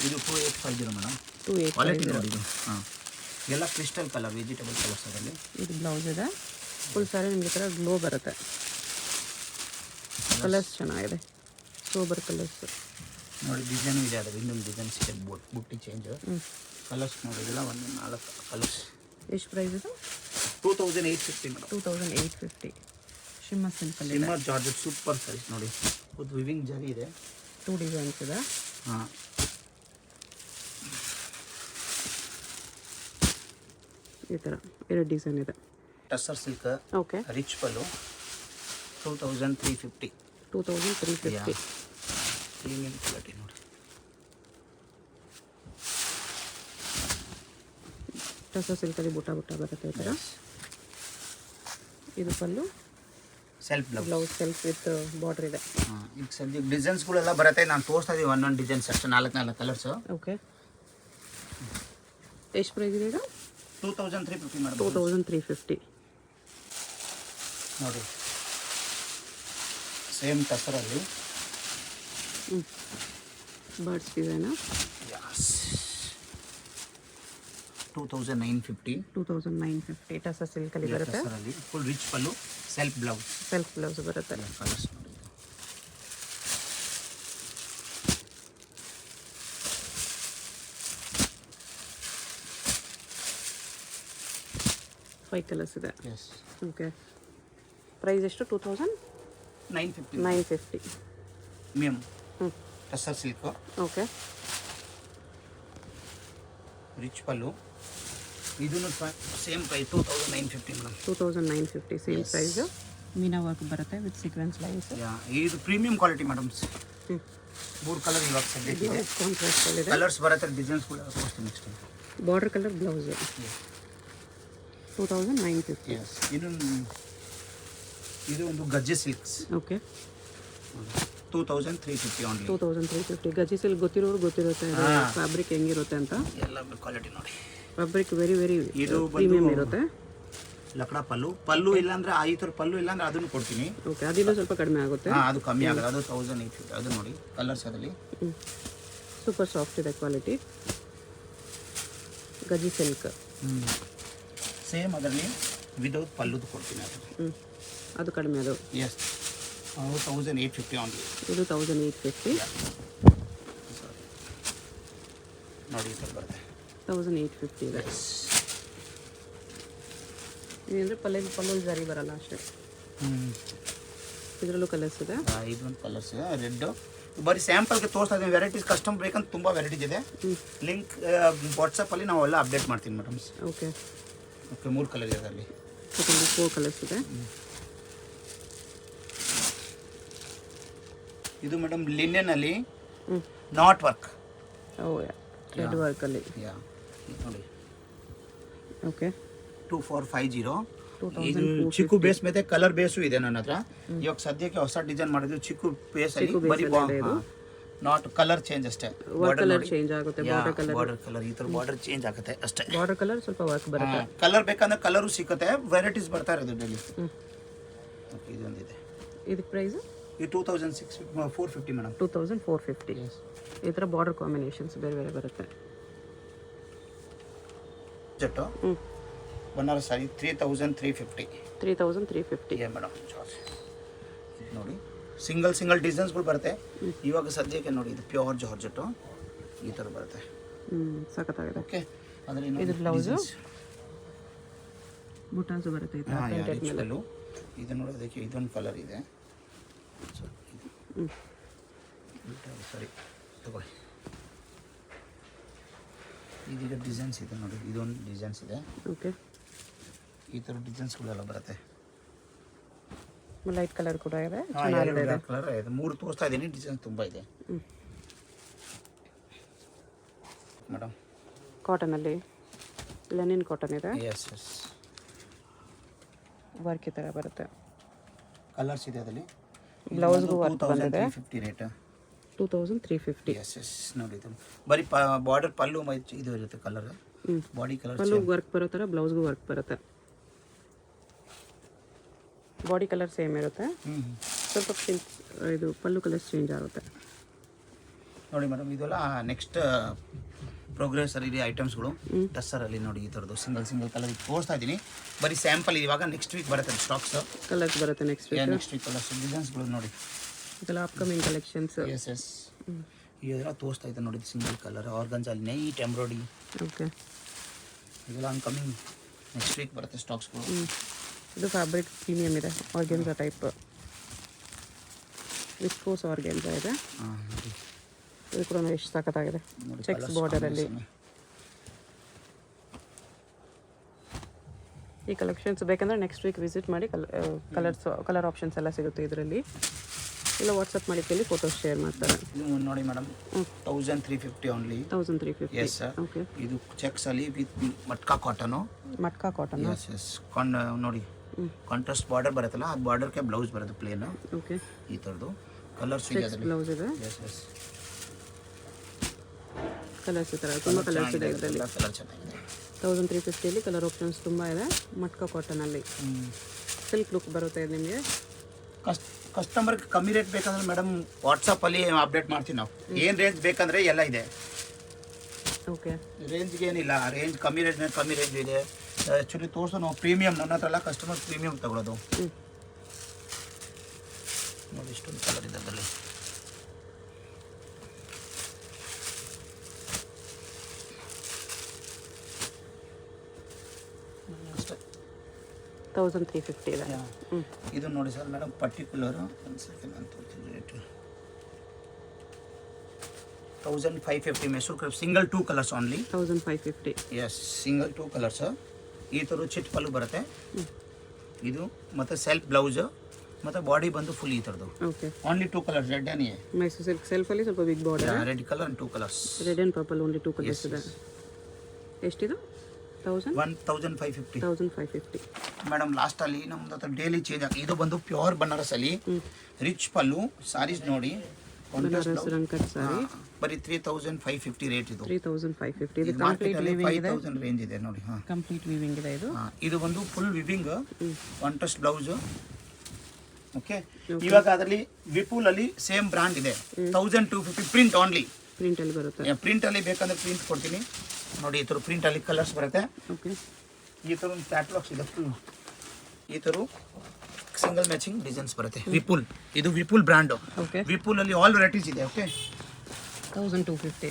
ಇದು 2850 ಮೇಡಮ್. 2850 ಕ್ವಾಲಿಟಿ ನೋಡಿ. ಇದು ಎಲ್ಲ ಕ್ರಿಸ್ಟಲ್ ಕಲರ್, ವೆಜಿಟೇಬಲ್ ಕಲರ್ಸ್ ಅದರಲ್ಲಿ. ಇದು ಬ್ಲೌಸ್ ಇದೆ. ಫುಲ್ ಸಾರಿ ನಿಮಗೆ ಥರ ಗ್ಲೋ ಬರುತ್ತೆ. ಕಲರ್ಸ್ ಚೆನ್ನಾಗಿದೆ, ಸೋಬರ್ ಕಲರ್ಸ್ ನೋಡಿ. ಡಿಸೈನು ಇದೆ, ಅದು ಇನ್ನೊಂದು ಡಿಸೈನ್ಸ್ ಇದೆ, ಬುಟ್ಟಿ ಚೇಂಜ್. ಕಲರ್ಸ್ ನೋಡಿದಿಲ್ಲ, ಒಂದು 4 ಕಲರ್ಸ್. ಎಷ್ಟು ಪ್ರೈಸ್ ಇದು? 2850 madam. 2850. Shimmer simple. Shimmer georgette super size ನೋಡಿ. ಇದು ವಿವಿಂಗ್ ಜರಿ ಇದೆ. 2 ಡಿಸೈನ್ಸ್ ಇದೆ. ಹಾಂ. ಈ ಥರ 2 ಡಿಸೈನ್ ಇದೆ. Tussar silk. Okay. Rich pallu 2350. 2350. Premium quality ನೋಡಿ. ಟಸ್ಸರ್ ಸಿಲ್ಕಲ್ಲಿ ಬುಟ್ಟ ಬರುತ್ತೆ ಈ ಥರ. ಇದು pallu, self blouse self with border ಇದೆ. ಈಗ ಸದ್ಯಕ್ಕೆ ಡಿಸೈನ್ಸ್ಗಳೆಲ್ಲ ಬರುತ್ತೆ. ನಾನು ತೋರಿಸ್ತಾ ಇದ್ದೀವಿ ಒಂದೊಂದು ಡಿಸೈನ್ಸ್ ಅಷ್ಟೇ, 4 ಕಲರ್ಸು. ಓಕೆ. ಎಷ್ಟು ಪ್ರೈಸ್ ಇದೆ ಈಗ? 2350 ಮೇಡಮ್. 2350 ನೋಡಿ. ಸೇಮ್ ಟಸರಲ್ಲಿ ಬರ್ಡ್ಸ್ ಡಿಸೈನು 2950 2950 ಟಸರ್ ಸಿಲ್ಕಲ್ಲಿ ಬರುತ್ತೆ. ಟಸರಲ್ಲಿ ಫುಲ್ ರಿಚ್ ಪಲ್ಲು, ಸೆಲ್ಫ್ ಬ್ಲೌಸ್. ಸೆಲ್ಫ್ ಬ್ಲೌಸ್ ಬರುತ್ತೆ. ಕಲರ್ಸ್ ನೋಡಿ. 5 ಕಲರ್ಸ್ ಇದೆ. ಎಸ್ ಓಕೆ, ಪ್ರೈಸ್ ಎಷ್ಟು? 2950. 950 ಮ್ಯಾಮ್. ಹ್ಞೂ, tussar silk, okay. Rich pallu. ಇದನ್ನು same price 2950 madam. 2950 same price. Meena work ಬರುತ್ತೆ ವಿತ್ ಸೀಕ್ವೆನ್ಸ್ ಲೈನ್ಸ್. ಇದು ಪ್ರೀಮಿಯಂ ಕ್ವಾಲಿಟಿ ಮೇಡಮ್. ಹ್ಞೂ, 3 ಕಲರ್ ಇವಾಗ ಸದ್ಯಕ್ಕೆ ಕಾಂಟ್ರಾಸ್ಟಲ್ಲಿದೆ. ಕಲರ್ಸ್ ಬರುತ್ತೆ, ಡಿಸೈನ್ಸ್ ಕೂಡ ತೋರಿಸ್ತೀನಿ next. Border colour blouse 2950. Yes. ಇದು ಒಂದು Gajji silks. Okay, 2350 only. 2350. Gajji silk ಗೊತ್ತಿರೋರು ಗೊತ್ತಿರುತ್ತೆ ಫ್ಯಾಬ್ರಿಕ್ ಹೆಂಗಿರುತ್ತೆ ಅಂತ. ಎಲ್ಲ ಕ್ವಾಲಿಟಿ ನೋಡಿ. ಫ್ಯಾಬ್ರಿಕ್ ವೆರಿ ವೆರಿ ಇದು ಪ್ರೀಮಿಯಂ ಇರುತ್ತೆ. ಲಕಡಾ ಪಲ್ಲು ಇಲ್ಲಾಂದ್ರೆ ಈ ಥರ ಪಲ್ಲು ಇಲ್ಲಾಂದ್ರೆ ಅದನ್ನು ಕೊಡ್ತೀನಿ. ಓಕೆ, ಅದಿನ್ನೂ ಸ್ವಲ್ಪ ಕಡಿಮೆ ಆಗುತ್ತೆ. ಹಾಂ, ಅದು ಕಮ್ಮಿ ಆಗೋದು. ಅದು 1850. ಅದು ನೋಡಿ ಕಲರ್ಸ್ ಅದರಲ್ಲಿ. ಸೂಪರ್ ಸಾಫ್ಟ್ ಇದೆ ಕ್ವಾಲಿಟಿ. ಗಜ್ಜಿ ಸಿಲ್ಕ್. ಸೇಮ್ ಅದರಲ್ಲಿ ವಿದೌಟ್ ಪಲ್ಲುದು ಕೊಡ್ತೀನಿ ಅದು. ಅದು ಕಡಿಮೆ ಅದು. Yes, 1850 only. ಇದು 1850. ನೋಡಿ ಈ ಥರ ಬರುತ್ತೆ. 1850 ಇದೆ. ಇದಂದರೆ ಪಲ್ಲು ಜರಿ ಬರಲ್ಲ ಅಷ್ಟೇ. ಇದರಲ್ಲೂ ಕಲರ್ಸ್ ಇದೆ. ಇದೊಂದು ಕಲರ್ಸ್ ಇದೆ, ರೆಡ್. ಬರೀ ಸ್ಯಾಂಪಲ್ಗೆ ತೋರಿಸ್ತಾ ಇದ್ದೀನಿ. ವೆರೈಟೀಸ್ ಕಸ್ಟಮ್ ಬೇಕಂತ ತುಂಬ ವೆರೈಟೀಸ್ ಇದೆ. ಲಿಂಕ್ ವಾಟ್ಸಪ್ಪಲ್ಲಿ ನಾವು ಎಲ್ಲ ಅಪ್ಡೇಟ್ ಮಾಡ್ತೀನಿ ಮೇಡಮ್ಸ್. ಓಕೆ ಓಕೆ, 3 ಕಲರ್ ಇದೆ ಅದರಲ್ಲಿ. 4 ಕಲರ್ಸ್ ಇದೆ. ಇದು ಮೇಡಮ್ ಲಿನೆನಲ್ಲಿ ನಾಟ್ ವರ್ಕ್. ರೆಡ್ ವರ್ಕಲ್ಲಿ. ಯಾ, ನೋಡಿ. ಓಕೆ, 2450. ಇದು ಚಿಕ್ಕು ಬೇಸ್ ಮೇಲೆ ಕಲರ್ ಬೇಸು ಇದೆ ನನ್ನ ಹತ್ರ. ಇವಾಗ ಸದ್ಯಕ್ಕೆ ಹೊಸ ಡಿಸೈನ್ ಮಾಡಿದ್ರು ಚಿಕ್ಕು ಬೇಸ್ ಅಲ್ಲಿ. ಬರೀ ನಾಟ್ ಕಲರ್ ಚೇಂಜ್ ಅಷ್ಟೇ. ಕಲರ್ ಚೇಂಜ್ ಆಗುತ್ತೆ. ಬಾರ್ಡರ್ ಕಲರ್ ಈ ತರ ಬಾರ್ಡರ್ ಚೇಂಜ್ ಆಗುತ್ತೆ ಅಷ್ಟೇ. ಬಾರ್ಡರ್ ಕಲರ್ ಸ್ವಲ್ಪ ವರ್ಕ್ ಬರುತ್ತೆ. ಕಲರ್ ಬೇಕಂದ್ರೆ ಕಲರು ಸಿಗುತ್ತೆ. ವೆರೈಟೀಸ್ ಬರ್ತಾ ಇರೋದು ಡೈಲಿ. ಓಕೆ, ಇದೊಂದಿದೆ. ಇದಕ್ಕೆ ಪ್ರೈಸ್ ಇದು 2650 ಮೇಡಮ್. 2450. ಈ ಥರ ಬಾರ್ಡರ್ ಕಾಂಬಿನೇಷನ್ಸ್ ಬೇರೆ ಬೇರೆ ಬರುತ್ತೆ. ಜಟ್ಟು ಬನಾರಸ್ ಸಾರಿ 3350. 3350. ಮೇಡಮ್ ನೋಡಿ, ಸಿಂಗಲ್ ಡಿಸೈನ್ಸ್ಗಳು ಬರುತ್ತೆ. ಇವಾಗ ಸದ್ಯಕ್ಕೆ ನೋಡಿ, ಇದು ಪ್ಯೂರ್ ಜಾರ್ಜೆಟ್ಟು ಈ ಥರ ಬರುತ್ತೆ. ಸಖತ್ತಾಗಿದೆ. ಓಕೆ, ಇದು ಬ್ಲೌಸು ಬುಟಾಸು ಬರುತ್ತೆ. ಇದು ನೋಡಿ, ಅದಕ್ಕೆ ಇದೊಂದು ಕಲರ್ ಇದೆ. ಸರಿ ತಗೊಳ್ಳಿ. ಇದೀಗ ಡಿಸೈನ್ಸ್ ಇದೆ ನೋಡಿ, ಇದೊಂದು ಡಿಸೈನ್ಸ್ ಇದೆ. ಓಕೆ, ಈ ಥರ ಡಿಸೈನ್ಸ್ಗಳೆಲ್ಲ ಬರುತ್ತೆ. ಲೈಟ್ ಕಲರ್ ಕೂಡ ಇದೆ. ಕಲರ್ ಇದೆ. 3 ತೋರಿಸ್ತಾ ಇದ್ದೀನಿ. ಡಿಸೈನ್ಸ್ ತುಂಬ ಇದೆ ಮೇಡಮ್. ಕಾಟನಲ್ಲಿ ಲೆನಿನ್ ಕಾಟನ್ ಇದೆ. Yes yes. ವರ್ಕ್ ಈ ಥರ ಬರುತ್ತೆ. ಕಲರ್ಸ್ ಇದೆ ಅದರಲ್ಲಿ. ಬ್ಲೌಸ್ಗೂ ವರ್ಕ್ ಬಂದಿದೆ. 2350 ರೇಟ್. 2350. S yes. ನೋಡಿ, ಇದು ಬರೀ ಬಾರ್ಡರ್ ಪಲ್ಲು ಇದು ಇರುತ್ತೆ ಕಲರ್. ಬಾಡಿ ಕಲರ್ ಪಲ್ಲು ವರ್ಕ್ ಬರೋ ಥರ ಬ್ಲೌಸ್ಗೂ ವರ್ಕ್ ಬರುತ್ತೆ. ಬಾಡಿ ಕಲರ್ ಸೇಮ್ ಇರುತ್ತೆ. ಸ್ವಲ್ಪ ಇದು ಪಲ್ಲು ಕಲರ್ ಚೇಂಜ್ ಆಗುತ್ತೆ. ನೋಡಿ ಮೇಡಮ್, ಇದೆಲ್ಲ ನೆಕ್ಸ್ಟ್ ಪ್ರೋಗ್ರೆಸ್ ಅಲ್ಲಿ ಐಟಮ್ಸ್ಗಳು. ಟಸ್ಸರಲ್ಲಿ ನೋಡಿ ಈ ಥರದ್ದು ಸಿಂಗಲ್ ಕಲರ್ ತೋರಿಸ್ತಾ ಇದ್ದೀನಿ. ಬರೀ ಸ್ಯಾಂಪಲ್. ಇವಾಗ ನೆಕ್ಸ್ಟ್ ವೀಕ್ ಬರುತ್ತೆ ಸ್ಟಾಕ್ಸ್. ಕಲರ್ಸ್ ಬರುತ್ತೆ ನೆಕ್ಸ್ಟ್ ವೀಕ್ ಕಲರ್ಸ್ ಡಿಸೈನ್ಸ್ಗಳು ನೋಡಿ. ಇದೆಲ್ಲ ಅಪ್ಕಮಿಂಗ್ ಕಲೆಕ್ಷನ್ಸ್. S S. ಇದೆಲ್ಲ ತೋರಿಸ್ತಾ ಇದ್ದೆ ನೋಡಿ, ಸಿಂಗಲ್ ಕಲರ್ ಆರ್ಗನ್ಸಲ್ಲಿ ನೈಟ್ ಎಂಬ್ರಾಯ್ಡಿ. ಓಕೆ, ಇದೆಲ್ಲ ಅನ್ಕಮಿಂಗ್ ನೆಕ್ಸ್ಟ್ ವೀಕ್ ಬರುತ್ತೆ ಸ್ಟಾಕ್ಸ್ಗಳು. ಇದು ಫ್ಯಾಬ್ರಿಕ್ ಪ್ರೀಮಿಯಮ್ ಇದೆ. ಆರ್ಗೆನ್ಸಾ ಟೈಪ್ ವಿಸ್ಕೋಸ್ ಆರ್ಗೆನ್ಸಾ ಇದೆ. ಇದು ಕೂಡ ಎಷ್ಟು ಸಖತ್ತಾಗಿದೆ. ಚೆಕ್ಸ್ ಬಾರ್ಡರಲ್ಲಿ ಈ ಕಲೆಕ್ಷನ್ಸ್ ಬೇಕಂದ್ರೆ ನೆಕ್ಸ್ಟ್ ವೀಕ್ ವಿಸಿಟ್ ಮಾಡಿ. ಕಲರ್ ಆಪ್ಷನ್ಸ್ ಎಲ್ಲ ಸಿಗುತ್ತೆ ಇದರಲ್ಲಿ. ಇಲ್ಲ ವಾಟ್ಸಪ್ ಮಾಡಿ ಕೇಳಿ, ಫೋಟೋಸ್ ಶೇರ್ ಮಾಡ್ತಾರೆ. ನೋಡಿ madam, 1350 only. 1350. Yes sir. Okay, ಇದು ಚೆಕ್ಸ್ ಅಲ್ಲಿ with matka cotton. Matka cotton. Yes yes. ನೋಡಿ, ಕಾಂಟ್ರಾಸ್ಟ್ ಬಾರ್ಡರ್ ಬರುತ್ತಲ್ಲ, ಆ ಬಾರ್ಡರ್ಗೆ ಬ್ಲೌಸ್ ಬರುತ್ತೆ ಪ್ಲೇನ್. ಓಕೆ, ಈ ಥರದ್ದು ಕಲರ್ಸ್ ಇದೆ ಅದರಲ್ಲಿ. ಬ್ಲೌಸ್ ಇದೆ. Yes S. ಕಲರ್ಸ್ ಈ ಥರ ತುಂಬ ಕಲರ್ಸ್ ಇದೆ ಇದರಲ್ಲಿ. ಕಲರ್ ಚೆನ್ನಾಗಿದೆ. 1350 ಕಲರ್ ಆಪ್ಷನ್ಸ್ ತುಂಬ ಇದೆ. ಮಟ್ಕಾ ಕಾಟನಲ್ಲಿ ಸಿಲ್ಕ್ ಲುಕ್ ಬರುತ್ತೆ ನಿಮಗೆ. ಕಸ್ಟಮರ್ಗೆ ಕಮ್ಮಿ ರೇಟ್ ಬೇಕಂದ್ರೆ ಮೇಡಮ್ ವಾಟ್ಸಪ್ಪಲ್ಲಿ ಅಪ್ಡೇಟ್ ಮಾಡ್ತೀವಿ ನಾವು. ಏನು ರೇಂಜ್ ಬೇಕಂದರೆ ಎಲ್ಲ ಇದೆ. ಓಕೆ, ರೇಂಜ್ಗೆ ಏನಿಲ್ಲ, ರೇಂಜ್ ಕಮ್ಮಿ ರೇಂಜ್ ಕಮ್ಮಿ ರೇಂಜ್ ಇದೆ. ಆ್ಯಕ್ಚುಲಿ ತೋರಿಸೋ ನಾವು ಪ್ರೀಮಿಯಮ್, ನನ್ನ ಹತ್ರ ಎಲ್ಲ ಕಸ್ಟಮರ್ ಪ್ರೀಮಿಯಮ್ ತಗೊಳ್ಳೋದು. ನೋಡಿ ಇಷ್ಟೊಂದು ಕಲರ್ ಇದೆ ಅದರಲ್ಲಿ. ಅಷ್ಟೇ 1350 ಇದೆ. ಇದು ನೋಡಿ ಸರ್ ಮೇಡಮ್, ಪರ್ಟಿಕ್ಯುಲರು ಒಂದು ಸೆಕೆಂಡ್ ಅಂತ ತೋರಿಸ್ತೀನಿ rate. 1550 Mysore crepe, single 2 colours only. 1550. Yes, single 2 colours. ಈ ಥರ ಚಿಟ್ ಪಲ್ಲು ಬರುತ್ತೆ ಇದು, ಮತ್ತು ಸೆಲ್ಫ್ ಬ್ಲೌಸ್, ಮತ್ತು ಬಾಡಿ ಬಂದು ಫುಲ್ ಈ ಥರದ್ದು. Okay, only 2 colours, red and Mysore silk ಸೆಲ್ಫಲ್ಲಿ ಸ್ವಲ್ಪ big border, red colour and 2 colours. Red and purple only 2 colours ಇದೆ. ಎಷ್ಟಿದು? 1550. 1550 ಮೇಡಮ್ ಲಾಸ್ಟಲ್ಲಿ ನಮ್ದು ಹತ್ರ ಡೈಲಿ ಚೇಂಜ್ ಆಗಿ, ಇದು ಬಂದು ಪ್ಯೂರ್ ಬನಾರಸಲ್ಲಿ ರಿಚ್ ಪಲ್ಲು ಸಾರೀಸ್ ನೋಡಿ. ಬನಾರಸ್ ರಂಕಟ್ ಸಾರಿ ಬರೀ 3550 ರೇಟ್ ಇದು. 3550 ಇದು ಮಾರ್ಕೆಟ್ ಕಂಪ್ಲೀಟ್ ಅಲ್ಲಿ ವೀವಿಂಗ್ ಇದೆ. 5000 ರೇಂಜ್ ಇದೆ ನೋಡಿ. ಹಾಂ, ಕಂಪ್ಲೀಟ್ ವೀವಿಂಗ್ ಇದೆ ಇದು. ಇದು ಬಂದು full viewing, one touch blouse. Okay, ಇವಾಗ ಅದರಲ್ಲಿ ವಿಪುಲ್ ಅಲ್ಲಿ ಸೇಮ್ ಬ್ರ್ಯಾಂಡ್ ಇದೆ, 1250 ಪ್ರಿಂಟ್ ಓನ್ಲಿ. ಪ್ರಿಂಟ್ ಅಲ್ಲಿ ಬರುತ್ತೆ. ಪ್ರಿಂಟ್ ಅಲ್ಲಿ ಬೇಕಂದ್ರೆ ಪ್ರಿಂಟ್ ಕೊಡ್ತೀನಿ ನೋಡಿ. ಈ ಥರ ಪ್ರಿಂಟ್ ಅಲ್ಲಿ ಕಲರ್ಸ್ ಬರುತ್ತೆ. ಓಕೆ, ಈ ಥರ ಒಂದು ಕ್ಯಾಟ್ಲಾಗ್ಸ್ ಇದೆ ಫುಲ್. ಈ ಥರ ಸಿಂಗಲ್ ಮ್ಯಾಚಿಂಗ್ ಡಿಸೈನ್ಸ್ ಬರುತ್ತೆ. ವಿಪುಲ್, ಇದು ವಿಪುಲ್ ಬ್ರ್ಯಾಂಡು. ಓಕೆ, ವಿಪುಲ್ ಅಲ್ಲಿ ಆಲ್ ವೆರೈಟೀಸ್ ಇದೆ. ಓಕೆ, 1250.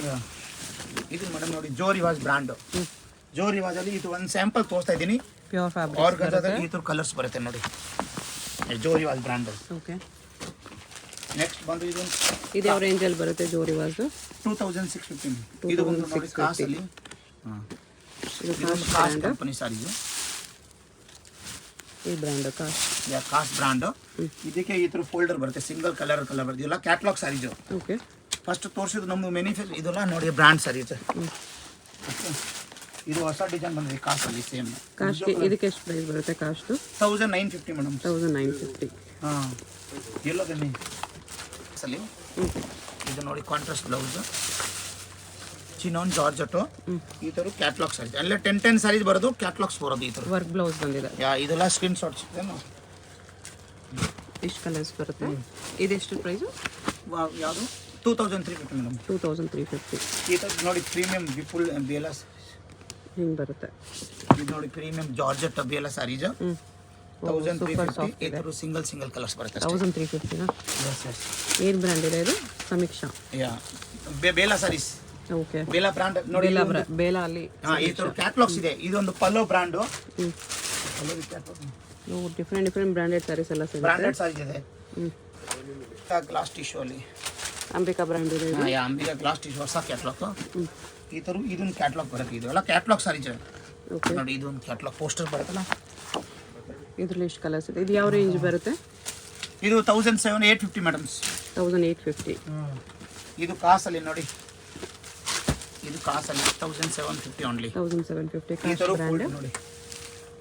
ಇದು ಮೇಡಮ್ ನೋಡಿ ಜೋ ರಿವಾಜ್ ಬ್ರ್ಯಾಂಡು. ಜೋ ರಿವಾಜ್ ಅಲ್ಲಿ ಇದು ಒಂದು ಸ್ಯಾಂಪಲ್ ತೋರಿಸ್ತಾ ಇದ್ದೀನಿ. ಪ್ಯೂರ್ ಫ್ಯಾಬ್ರಿಕ್ ಆರ್ಗನ್ಜಾದಲ್ಲಿ ಈ ಥರ ಕಲರ್ಸ್ ಬರುತ್ತೆ ನೋಡಿ, ಜೋ ರಿವಾಜ್ ಬ್ರ್ಯಾಂಡು. ಓಕೆ, ನೆಕ್ಸ್ಟ್ ಬಂದು ಇದು ಇದು ಯಾವ ರೇಂಜ್ ಅಲ್ಲಿ ಬರುತ್ತೆ? ಜೋರಿ ವಾಸ್ 2650. ಇದು ಒಂದು ನೋಡಿ ಕಾಸ್ ಅಲ್ಲಿ. ಇದು ಕಾಸ್ ಕಂಪನಿ ಸಾರಿ ಇದು. ಈ ಬ್ರ್ಯಾಂಡ್ ಕಾಸ್ಟ್. ಯಾ, ಕಾಸ್ ಬ್ರ್ಯಾಂಡ್. ಇದಕ್ಕೆ ಈ ಥರ ಫೋಲ್ಡರ್ ಬರುತ್ತೆ, ಸಿಂಗಲ್ ಕಲರ್ ಬರುತ್ತೆ. ಇದೆಲ್ಲ ಕ್ಯಾಟ್ಲಾಗ್ ಸಾರೀಸು. ಓಕೆ, ಫಸ್ಟ್ ತೋರಿಸಿದ್ದು ನಮ್ಮದು ಮ್ಯಾನುಫ್ಯಾಕ್ಚರ್, ಇದೆಲ್ಲ ನೋಡಿ ಬ್ರ್ಯಾಂಡ್ ಸಾರೀಸ್. ಇದು ಹೊಸ ಡಿಸೈನ್ ಬಂದಿದೆ ಕಾಸಲ್ಲಿ ಸೇಮ್. ಕಾಸ್ಟ್ ಇದಕ್ಕೆ ಎಷ್ಟು ಪ್ರೈಸ್ ಬರುತ್ತೆ? Cost 1950 madam. 1950. ಹಾಂ, ಎಲ್ಲೋ ಬನ್ನಿ ಸಲಿ. ಇದು ನೋಡಿ ಕಾಂಟ್ರಾಸ್ಟ್ ಬ್ಲೌಸ್, ಚಿನಾನ್ ಜಾರ್ಜಟು. ಈ ಥರ ಕ್ಯಾಟ್ಲಾಗ್ ಸಾರೀಸ್ ಎಲ್ಲ 10 ಸಾರೀಸ್ ಬರೋದು, ಕ್ಯಾಟ್ಲಾಗ್ಸ್ ಬರೋದು ಈ ಥರ. ವರ್ಕ್ ಬ್ಲೌಸ್ ಬಂದಿದೆ. ಇದೆಲ್ಲ ಸ್ಕ್ರೀನ್ ಶಾಟ್ಸ್ ಇದೆ. ಇಷ್ಟು ಕಲರ್ಸ್ ಬರುತ್ತೆ. ಇದೆಷ್ಟು ಪ್ರೈಸು? ಯಾವುದು 2350 ಮೇಡಮ್. 2350. ಈ ಥರ ನೋಡಿ ಪ್ರೀಮಿಯಂ ವಿಪುಲ್ ಬೇಲ ಹಿಂಗೆ ಬರುತ್ತೆ. ಇದು ನೋಡಿ ಪ್ರೀಮಿಯಂ ಜಾರ್ಜೆಟ್ ಬೇಲ ಸಾರೀಸ್ 1350. ಈ ಥರ ಸಿಂಗಲ್ ಕಲರ್ಸ್ ಬರುತ್ತೆ. 1350. ಏನು ಬ್ರ್ಯಾಂಡ್ ಇದೆ ಇದು? Sameeksha. Yeah, Bela sarees. Okay, Bela brand ನೋಡಿ. ಬೇಲಾ ಅಲ್ಲಿ ಈ ಥರ ಕ್ಯಾಟ್ಲಾಗ್ಸ್ ಇದೆ. ಇದೊಂದು Pallo brand. Different branded sarees ಎಲ್ಲ ಸಿಗುತ್ತೆ. ಬ್ರ್ಯಾಂಡೆಡ್ ಸಾರೀಸ್ ಇದೆ. ಗ್ಲಾಸ್ ಟಿಶ್ಯೂ ಅಲ್ಲಿ ಅಂಬಿಕಾ ಬ್ರ್ಯಾಂಡ್ ಇದೆ. ಅಂಬಿಕಾ ಗ್ಲಾಸ್ ಟಿಶ್ಯೂ ಹೊಸ ಕ್ಯಾಟ್ಲಾಗ್. ಈ ಥರ ಇದೊಂದು ಕ್ಯಾಟ್ಲಾಗ್ ಬರುತ್ತೆ. ಇದು ಎಲ್ಲ ಕ್ಯಾಟ್ಲಾಗ್ ಸಾರೀಸ್ ಓಕೆ ನೋಡಿ. ಇದೊಂದು ಕ್ಯಾಟ್ಲಾಗ್ ಪೋಸ್ಟರ್ ಬರುತ್ತಲ್ಲ, ಇದ್ರಲ್ಲಿ ಎಷ್ಟು ಕಲರ್ಸ್ ಇದೆ? ಇದು ಯಾವ ರೇಂಜ್ ಬರುತ್ತೆ? ಇದು 1750 ಮೇಡಮ್ಸ್. 1850. ಇದು ಕಾಸಲ್ಲಿ ನೋಡಿ, ಇದು ಕಾಸಲ್ಲಿ 1750 ಓನ್ಲಿ. 1750 ಈ ಕಾಸ್ಟ್ ಥರ ಬ್ರ್ಯಾಂಡ್. ನೋಡಿ,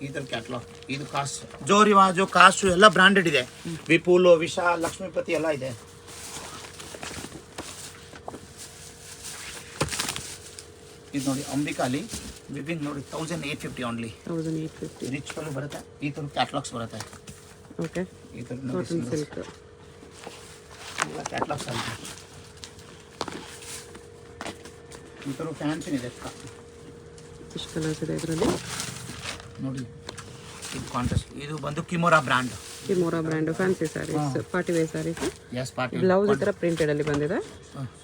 ಈ ಥರ ಕ್ಯಾಟ್ಲಾಗ್. ಇದು ಕಾಸ್, ಜೋ ರಿವಾಜು, ಕಾಸು ಎಲ್ಲ ಬ್ರ್ಯಾಂಡೆಡ್ ಇದೆ. ವಿಪುಲ್, ವಿಶಾಲ್, ಲಕ್ಷ್ಮೀಪತಿ ಎಲ್ಲ ಇದೆ. ಇದು ನೋಡಿ ಅಂಬಿಕಾಲಿ ವಿವಿಂಗ್ ನೋಡಿ 1850 ಓನ್ಲಿ. 1850. ರಿಚ್ ಪಲ್ಲು ಬರುತ್ತೆ. ಈ ಥರ ಕ್ಯಾಟ್ಲಾಗ್ಸ್ ಬರುತ್ತೆ. ಓಕೆ, ಈ ಥರ ಕಾಟನ್ ಸಿಲ್ಕ್. ಎಲ್ಲ ಕ್ಯಾಟ್ಲಾಗ್ಸ್ ಆಗಿದೆ. ಈ ಥರ ಫ್ಯಾನ್ಸಿ ಇದೆ. ಎಷ್ಟು ಕಲರ್ಸ್ ಇದೆ ಇದರಲ್ಲಿ? ನೋಡಿ, ಇದು ಕಾಂಟ್ರಾಸ್ಟ್. ಇದು ಬಂದು Kimora brand. Kimora brand fancy saris, party wear saris. Yes, party. Blouse ಈ ಥರ ಪ್ರಿಂಟೆಡ್ ಅಲ್ಲಿ ಬಂದಿದೆ.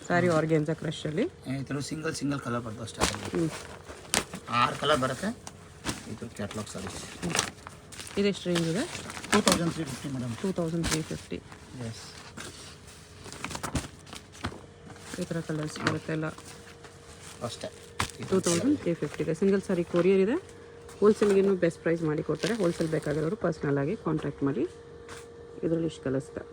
ಸಾರಿ ಆರ್ಗೆನ್ಸಾ ಕ್ರಶ್ ಅಲ್ಲಿ. ಈ ಥರ ಸಿಂಗಲ್ ಕಲರ್ ಬರ್ತದೆ ಅಷ್ಟೇ. 6 ಕಲರ್ ಬರುತ್ತೆ. ಇದು ಕ್ಯಾಟ್ಲಾಗ್ ಸಾರೀಸ್. ಇದೆಷ್ಟು ರೇಂಜ್ ಇದೆ? 2350 ಮೇಡಮ್. 2350. ಎಸ್, ಈ ಥರ ಕಲರ್ಸ್ ಬರುತ್ತೆ ಎಲ್ಲ. ಅಷ್ಟೇ. 2350 ಇದೆ. ಸಿಂಗಲ್ ಸಾರಿ ಕೊರಿಯರ್ ಇದೆ. ಹೋಲ್ಸೇಲ್ಗೆ ಬೆಸ್ಟ್ ಪ್ರೈಸ್ ಮಾಡಿ ಕೊಡ್ತಾರೆ. ಹೋಲ್ಸೇಲ್ ಬೇಕಾಗಿರೋರು ಪರ್ಸ್ನಲ್ ಆಗಿ ಕಾಂಟ್ಯಾಕ್ಟ್ ಮಾಡಿ. ಇದರಲ್ಲಿ ಇಷ್ಟು ಕಲರ್ಸ್ ಇದೆ.